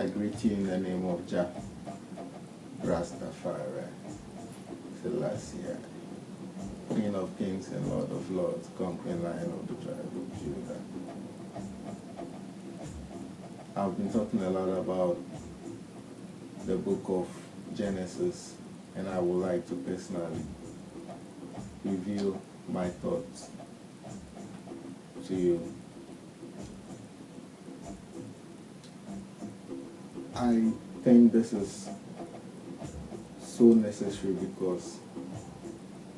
I greet you in the name of Jah Rastafari, Selassie, King of Kings and Lord of Lords, conquering Lion of the tribe of Judah. I've been talking a lot about the book of Genesis, and I would like to personally reveal my thoughts to you. I think this is so necessary because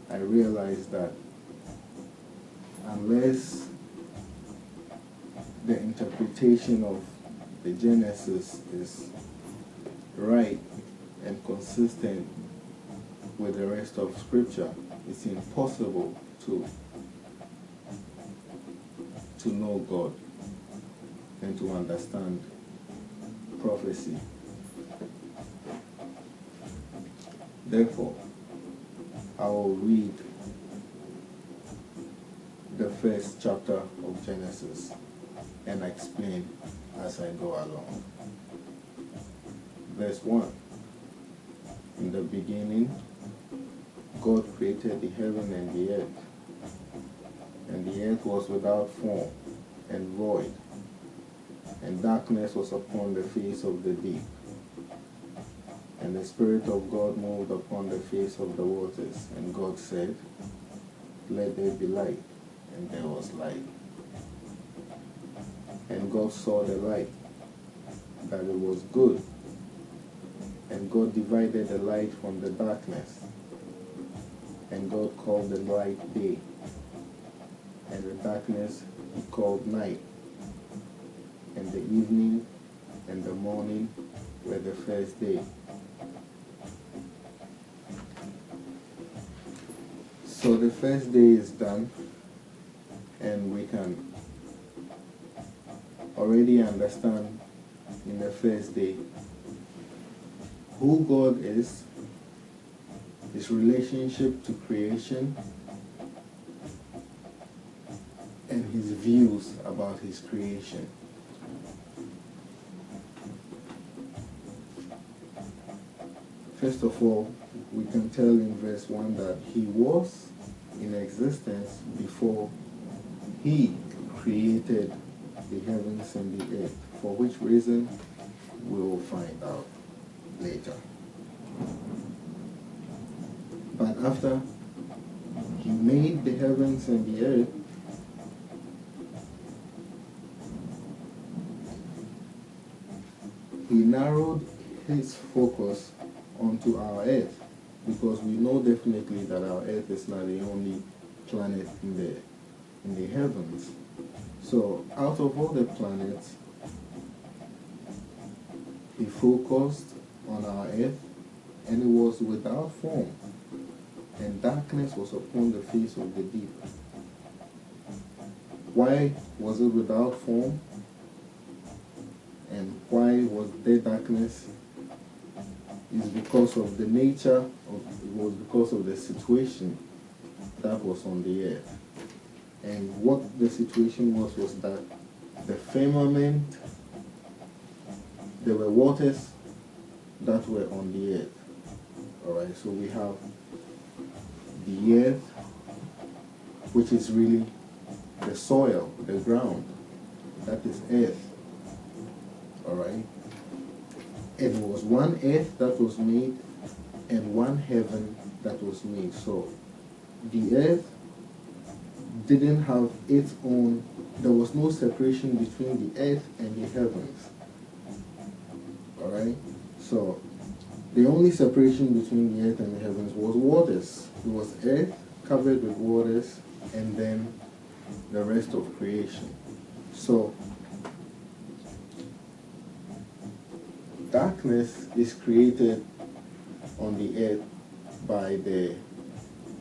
I realize that unless the interpretation of the Genesis is right and consistent with the rest of Scripture, it's impossible to know God and to understand prophecy. Therefore, I will read the first chapter of Genesis and explain as I go along. Verse 1. In the beginning, God created the heaven and the earth, and the earth was without form and void, and darkness was upon the face of the deep. And the Spirit of God moved upon the face of the waters. And God said, "Let there be light." And there was light. And God saw the light, that it was good. And God divided the light from the darkness. And God called the light day, and the darkness He called night. And the evening and the morning were the first day. So the first day is done, and we can already understand in the first day who God is, His relationship to creation, and His views about His creation. First of all, we can tell in verse 1 that He was in existence before He created the heavens and the earth, for which reason we will find out later. But after He made the heavens and the earth, He narrowed His focus onto our earth, because we know definitely that our earth is not the only planet in the heavens. So out of all the planets, He focused on our earth, and it was without form, and darkness was upon the face of the deep. Why was it without form? And why was there darkness? Is because of the nature of, it was because of the situation that was on the earth. And what the situation was that the firmament, there were waters that were on the earth. Alright, so we have the earth, which is really the soil, the ground, that is earth. Alright. It was one earth that was made and one heaven that was made. So the earth didn't have its own, there was no separation between the earth and the heavens. Alright? So the only separation between the earth and the heavens was waters. It was earth covered with waters, and then the rest of creation. So darkness is created on the earth by the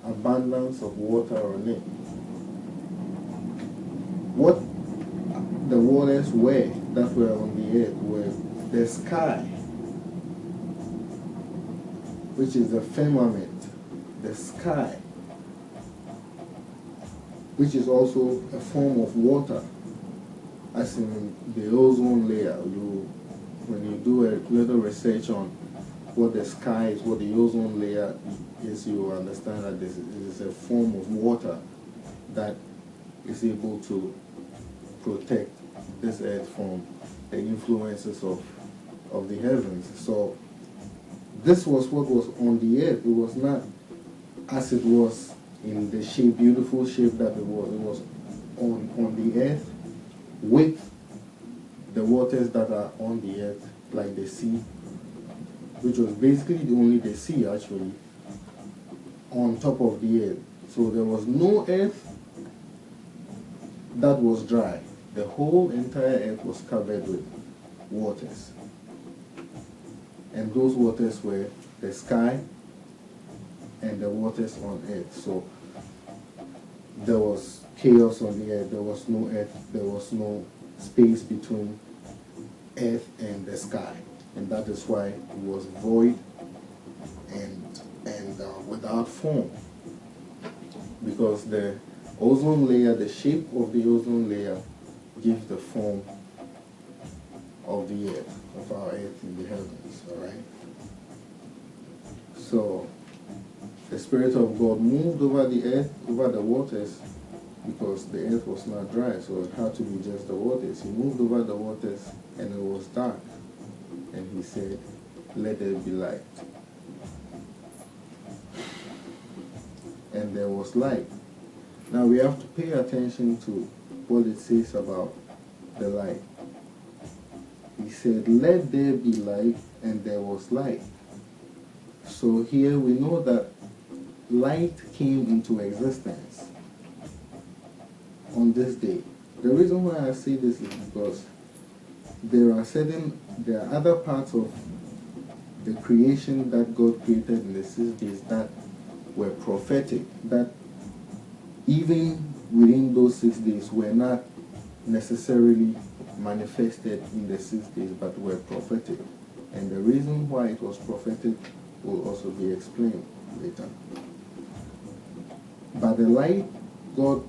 abundance of water on it. What the waters were that were on the earth were the sky, which is the firmament, the sky, which is also a form of water, as in the ozone layer. when you do a little research on what the sky is, what the ozone layer is, you will understand that this is a form of water that is able to protect this earth from the influences of the heavens. So this was what was on the earth. It was not as it was in the shape, beautiful shape that it was. It was on the earth with the waters that are on the earth, like the sea, which was basically only the sea actually, on top of the earth. So there was no earth that was dry. The whole entire earth was covered with waters. And those waters were the sky and the waters on earth. So there was chaos on the earth. There was no earth. There was no space between earth and the sky. And that is why it was void and without form. Because the ozone layer, the shape of the ozone layer, gives the form of the earth, of our earth in the heavens, all right? So the Spirit of God moved over the earth, over the waters, because the earth was not dry, so it had to be just the waters. He moved over the waters, and it was dark. And he said, "Let there be light." And there was light. Now we have to pay attention to what it says about the light. He said, "Let there be light," and there was light. So here we know that light came into existence on this day. The reason why I say this is because there are other parts of the creation that God created in the 6 days that were prophetic, that even within those 6 days were not necessarily manifested in the 6 days, but were prophetic. And the reason why it was prophetic will also be explained later. But the light, God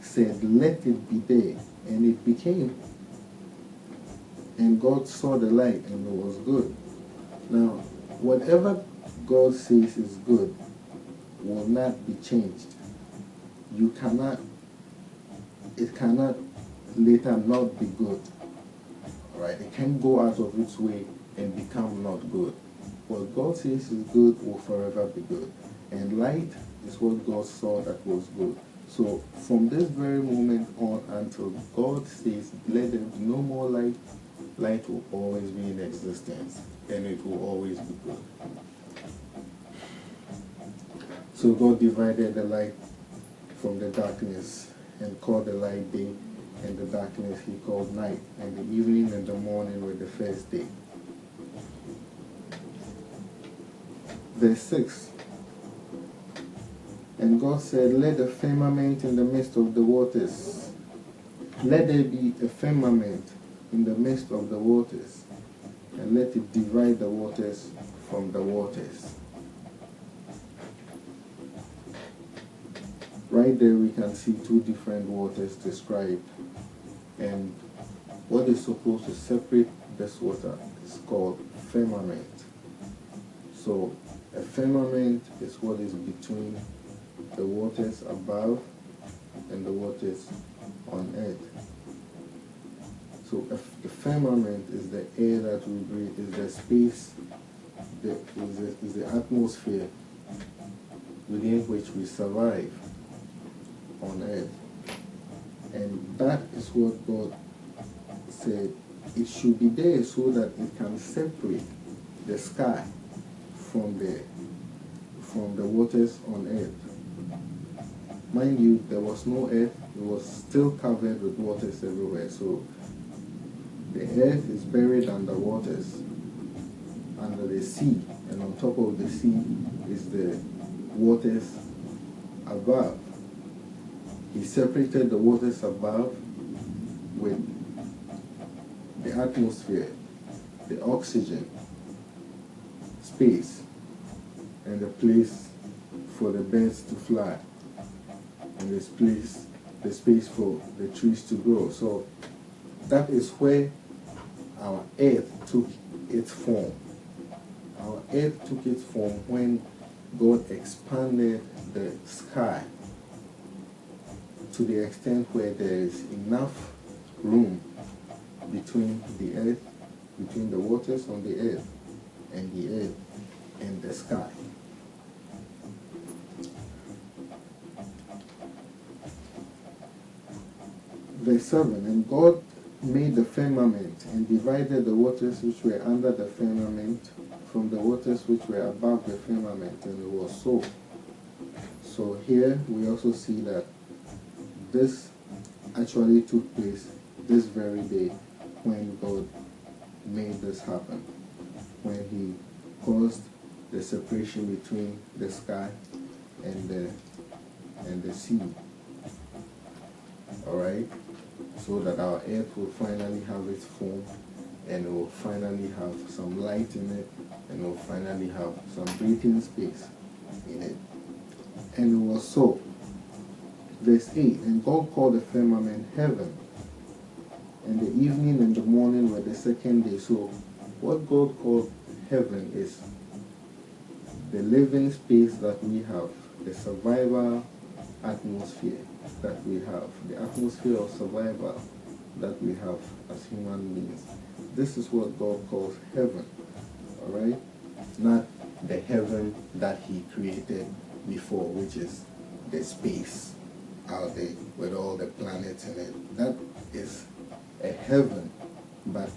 said, "Let it be there," and it became. And God saw the light, and it was good. Now, whatever God says is good will not be changed. It cannot later not be good. Alright, it can't go out of its way and become not good. What God says is good will forever be good. And light is what God saw that was good. So from this very moment on until God says, "Let there be no more light," light will always be in existence, and it will always be good. So God divided the light from the darkness and called the light day, and the darkness he called night, and the evening and the morning were the first day. Verse 6. And God said, "Let the firmament in the midst of the waters, let there be a firmament in the midst of the waters, and let it divide the waters from the waters." Right there we can see two different waters described, and what is supposed to separate this water is called firmament. So a firmament is what is between the waters above and the waters on earth. So the firmament is the air that we breathe, is the space, is the atmosphere within which we survive on earth. And that is what God said it should be there, so that it can separate the sky from the waters on earth. Mind you, there was no earth, it was still covered with waters everywhere. So the earth is buried under waters, under the sea, and on top of the sea is the waters above. He separated the waters above with the atmosphere, the oxygen, space, and the place for the birds to fly, and the space for the trees to grow. So that is where our earth took its form. Our earth took its form when God expanded the sky to the extent where there is enough room between the earth, between the waters on the earth and the sky. Verse 7, and God made the firmament and divided the waters which were under the firmament from the waters which were above the firmament, and it was so. So here we also see that this actually took place this very day when God made this happen, when he caused the separation between the sky and the sea. Alright? So that our earth will finally have its form, and it will finally have some light in it, and it will finally have some breathing space in it. And it was so. Verse 8, and God called the firmament heaven, and the evening and the morning were the second day. So what God called heaven is the living space that we have, the survival atmosphere that we have, the atmosphere of survival that we have as human beings. This is what God calls heaven, alright? Not the heaven that he created before, which is the space out there with all the planets in it. That is a heaven, but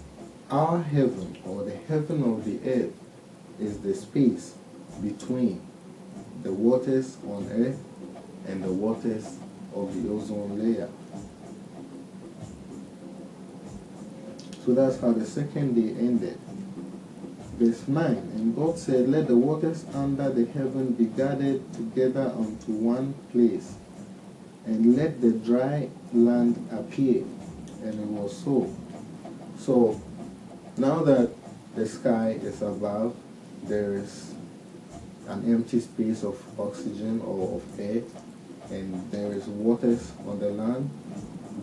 our heaven, or the heaven of the earth, is the space between the waters on earth and the waters of the ozone layer. So that's how the second day ended. Verse 9, and God said, let the waters under the heaven be gathered together unto one place, and let the dry land appear. And it was so. So now that the sky is above, there is an empty space of oxygen or of air, and there is waters on the land.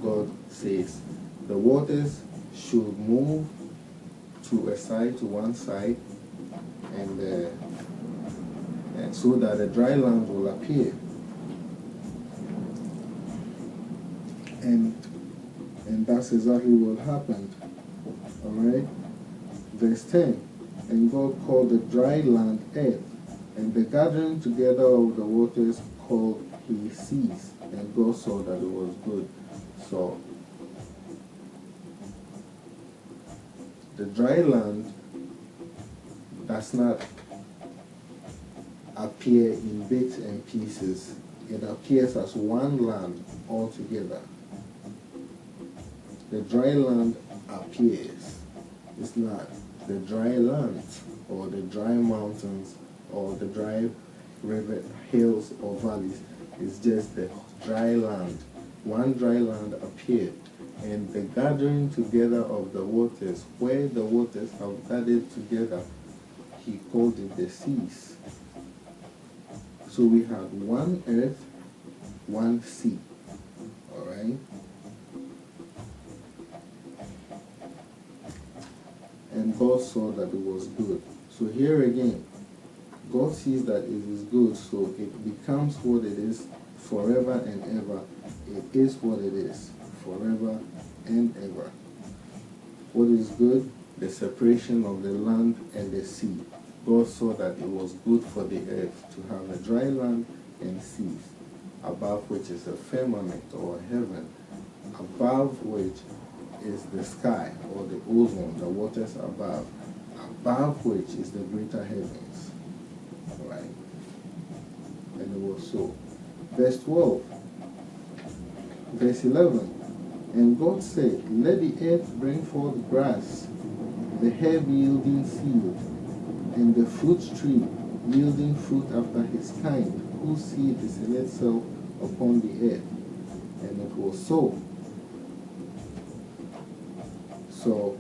God says the waters should move to a side, to one side, and so that the dry land will appear. And that's exactly what happened. Alright? Verse 10, and God called the dry land earth, and the gathering together of the waters called he seas, and God saw that it was good. So the dry land does not appear in bits and pieces. It appears as one land altogether. The dry land appears. It's not the dry land or the dry mountains or the dry river, hills or valleys. It's just the dry land. One dry land appeared, and the gathering together of the waters, where the waters have gathered together, he called it the seas. So we had one earth, one sea. Alright? And God saw that it was good. So here again, God sees that it is good, so it becomes what it is forever and ever. It is what it is forever and ever. What is good? The separation of the land and the sea. God saw that it was good for the earth to have a dry land and seas, above which is a firmament or heaven, above which is the sky or the ozone, the waters above which is the greater heavens. Right? And it was so. Verse 12. Verse 11. And God said, let the earth bring forth grass, the herb yielding seed, and the fruit tree yielding fruit after his kind, whose seed is in itself upon the earth. And it was so. So,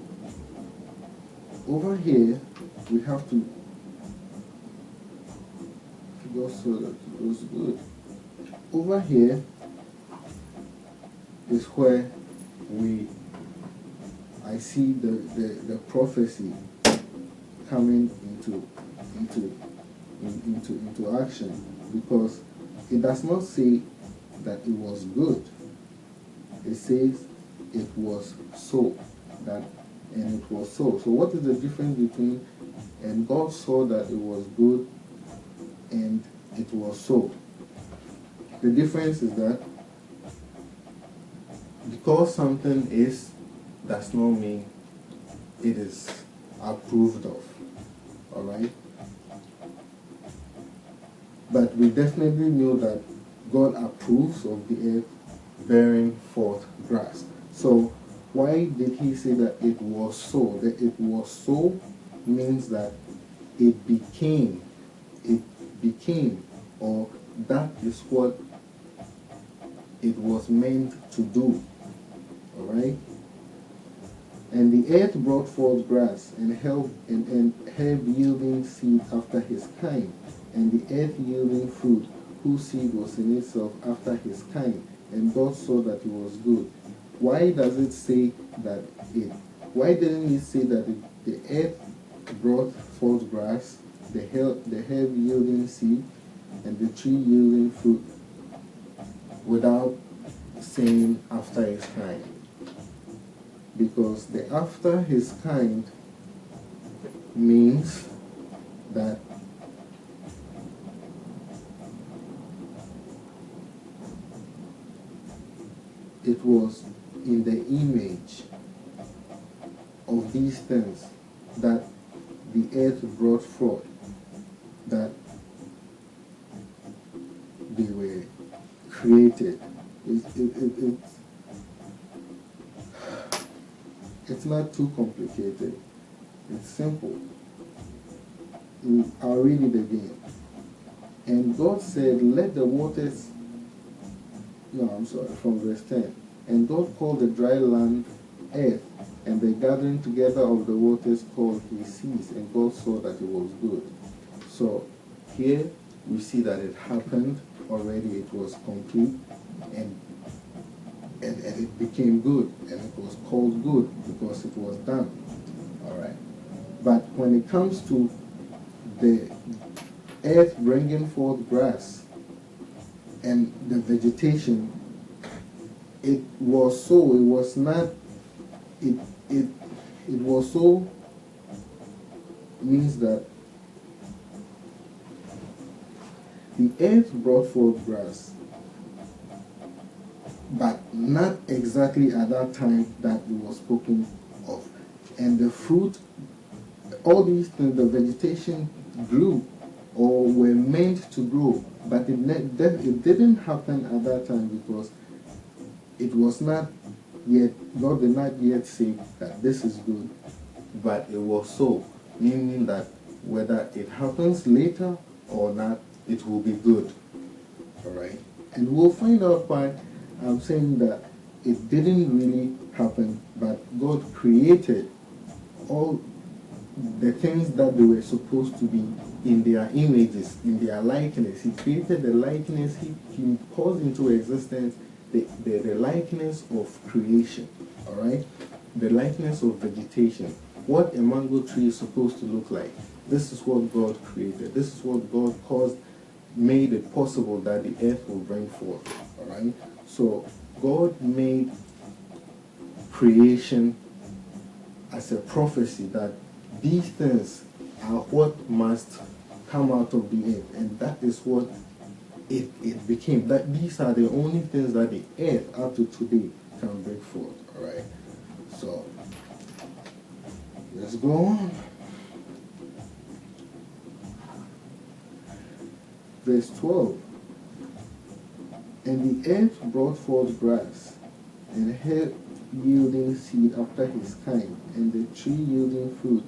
over here, we have to go so that it was good. Over here is where we I see the prophecy coming into action, because it does not say that it was good. It says it was so, that and it was so. So what is the difference between and God saw that it was good and it was so? The difference is that because something is does not mean it is approved of. Alright? But we definitely know that God approves of the earth bearing forth grass. So why did he say that it was so? That it was so means that it became, or that is what it was meant to do. Alright? And the earth brought forth grass and herb yielding seed after his kind, and the earth yielding fruit, whose seed was in itself after his kind. And God saw that it was good. Why does it say that it? Why didn't he say that the earth brought forth grass, the herb yielding seed, and the tree yielding fruit, without saying after his kind? Because the after his kind means that it was in the image of these things that the earth brought forth, that they were created. It's not too complicated. It's simple. I'll read it again. And God said, let the waters... No, I'm sorry, from verse 10. And God called the dry land earth, and the gathering together of the waters called he seas, and God saw that it was good. So here we see that it happened already, it was complete, and it became good, and it was called good because it was done. Alright. But when it comes to the earth bringing forth grass and the vegetation, it was so, it was not, it was so means that the earth brought forth grass, but not exactly at that time that it was spoken of. And the fruit, all these things, the vegetation grew or were meant to grow, but it didn't happen at that time because it was not yet, God did not yet say that this is good, but it was so, meaning that whether it happens later or not, it will be good. Alright? And we'll find out why I'm saying that it didn't really happen, but God created all the things that they were supposed to be in their images, in their likeness. He created the likeness, he caused into existence the likeness of creation. Alright? The likeness of vegetation. What a mango tree is supposed to look like. This is what God created. This is what God caused, made it possible that the earth will bring forth. Alright? So God made creation as a prophecy that these things are what must come out of the earth, and that is what it became. That these are the only things that the earth up to today can bring forth. Alright? So let's go on. Verse 12. And the earth brought forth grass, and herb yielding seed after his kind, and the tree yielding fruit,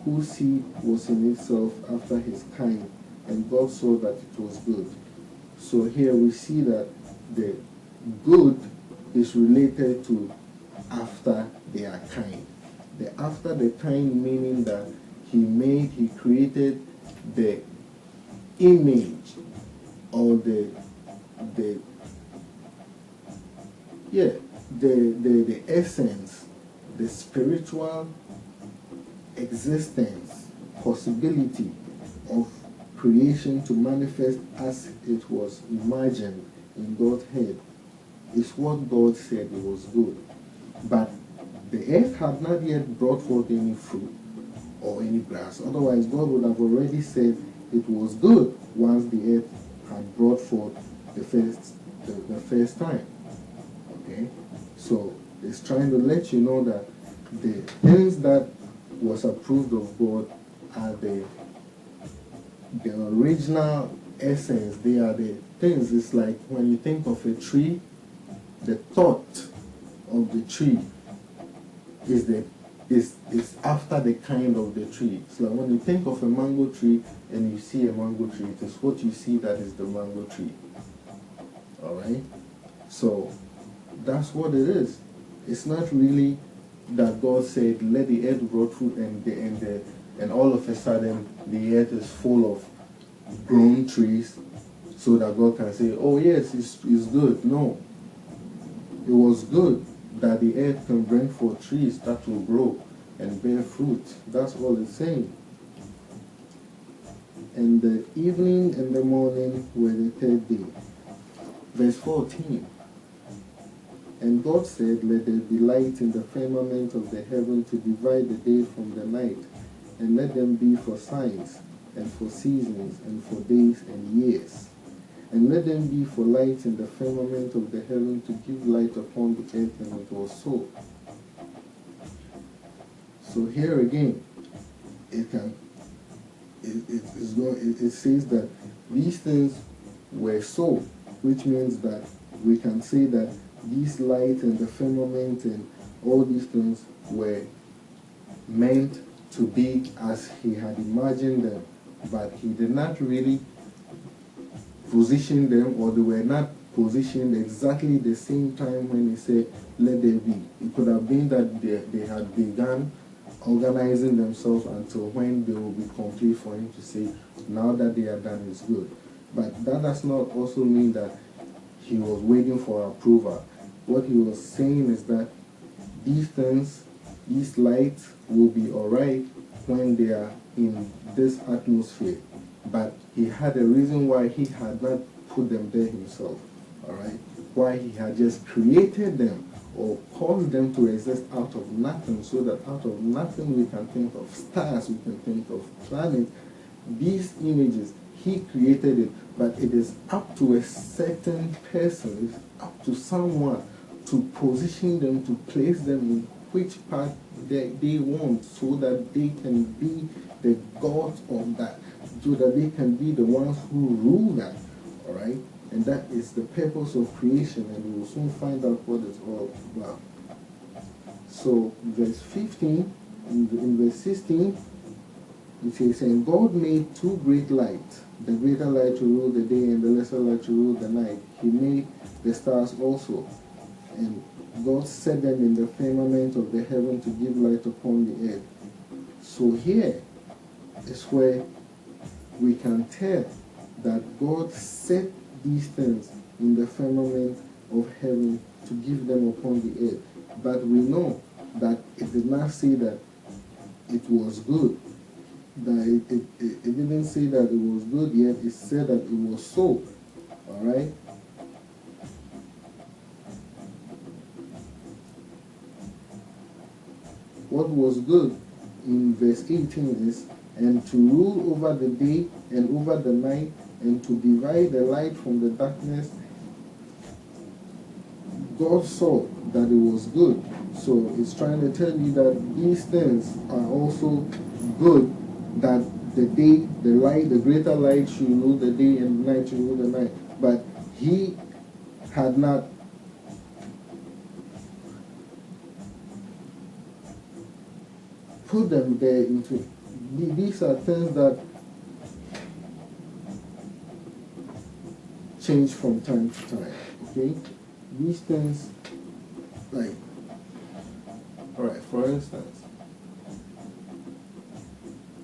whose seed was in itself after his kind, and God saw that it was good. So here we see that the good is related to after their kind. The after the kind meaning that he created the image or the the essence, the spiritual existence, possibility of creation to manifest as it was imagined in God's head is what God said it was good. But the earth had not yet brought forth any fruit or any grass. Otherwise, God would have already said it was good once the earth had brought forth the first time. Okay? So it's trying to let you know that the things that was approved of God are the original essence. They are the things. It's like when you think of a tree, the thought of the tree is after the kind of the tree. So when you think of a mango tree and you see a mango tree, it is what you see that is the mango tree. Alright? So that's what it is. It's not really that God said, let the earth grow fruit, and all of a sudden the earth is full of grown trees, so that God can say, oh yes, it's good. No. It was good that the earth can bring forth trees that will grow and bear fruit. That's all it's saying. And the evening and the morning were the third day. Verse 14. And God said, let there be light in the firmament of the heaven to divide the day from the night, and let them be for signs, and for seasons, and for days and years. And let them be for lights in the firmament of the heaven to give light upon the earth, and it was so. So here again, it says that these things were so, which means that we can say that these lights and the firmament and all these things were meant to be as he had imagined them, but he did not really position them, or they were not positioned exactly the same time when he said, let there be. It could have been that they had begun organizing themselves until when they will be complete for him to say, now that they are done is good. But that does not also mean that he was waiting for approval. What he was saying is that these things, these lights will be alright when they are in this atmosphere. But he had a reason why he had not put them there himself. Alright? Why he had just created them or caused them to exist out of nothing, so that out of nothing we can think of stars, we can think of planets. These images, he created it, but it is up to a certain person, it's up to someone to position them, to place them in which part they want, so that they can be the gods of that, so that they can be the ones who rule that. Alright? And that is the purpose of creation, and we will soon find out what it's all about. So, verse 15, in verse 16, it says, and God made two great lights, the greater light to rule the day and the lesser light to rule the night. He made the stars also, and God set them in the firmament of the heaven to give light upon the earth. So here is where we can tell that God set these things in the firmament of heaven to give them upon the earth. But we know that it did not say that it was good. That it didn't say that it was good yet, it said that it was so. Alright? What was good in verse 18 is, and to rule over the day and over the night, and to divide the light from the darkness. God saw that it was good. So it's trying to tell you that these things are also good, that the day, the light, the greater light should rule the day and the night should rule the night. But he had not put them there into. These are things that change from time to time. Okay? These things, like, alright, for instance,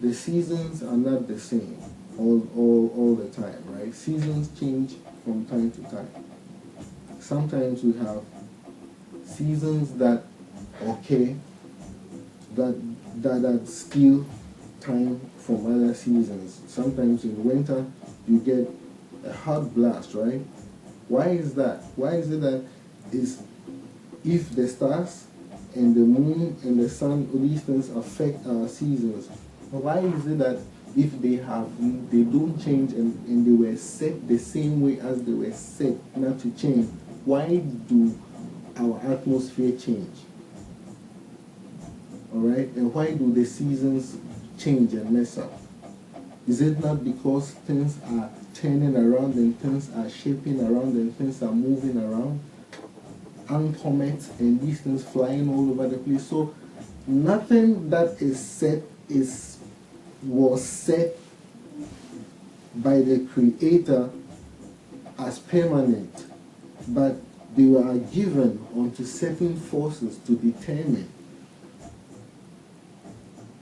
the seasons are not the same all the time, right? Seasons change from time to time. Sometimes we have seasons that occur that steal time from other seasons. Sometimes in winter you get a hot blast, right? Why is that? Why is it that is if the stars and the moon and the sun, these things affect our seasons, why is it that if they don't change and they were set the same way as they were set not to change, why do our atmosphere change? Alright? And why do the seasons change and mess up? Is it not because things are turning around and things are shaping around and things are moving around? And comets and these things flying all over the place. So nothing that is set was set by the Creator as permanent, but they were given unto certain forces to determine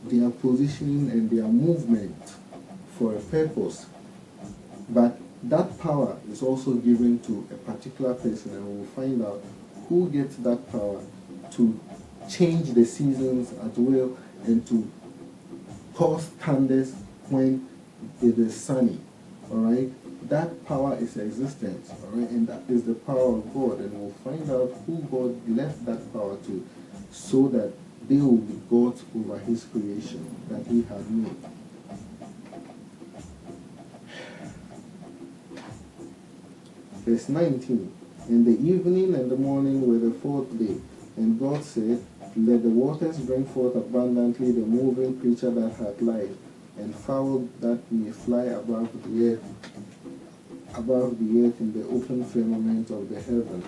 their positioning and their movement for a purpose. But that power is also given to a particular person, and we'll find out who gets that power to change the seasons at will and to cause thunders when it is sunny. Alright? That power is existence, alright, and that is the power of God, and we'll find out who God left that power to, so that they will be gods over his creation that he had made. Verse 19, in the evening and the morning were the fourth day, and God said, let the waters bring forth abundantly the moving creature that hath life, and fowl that may fly above the earth in the open firmament of the heaven.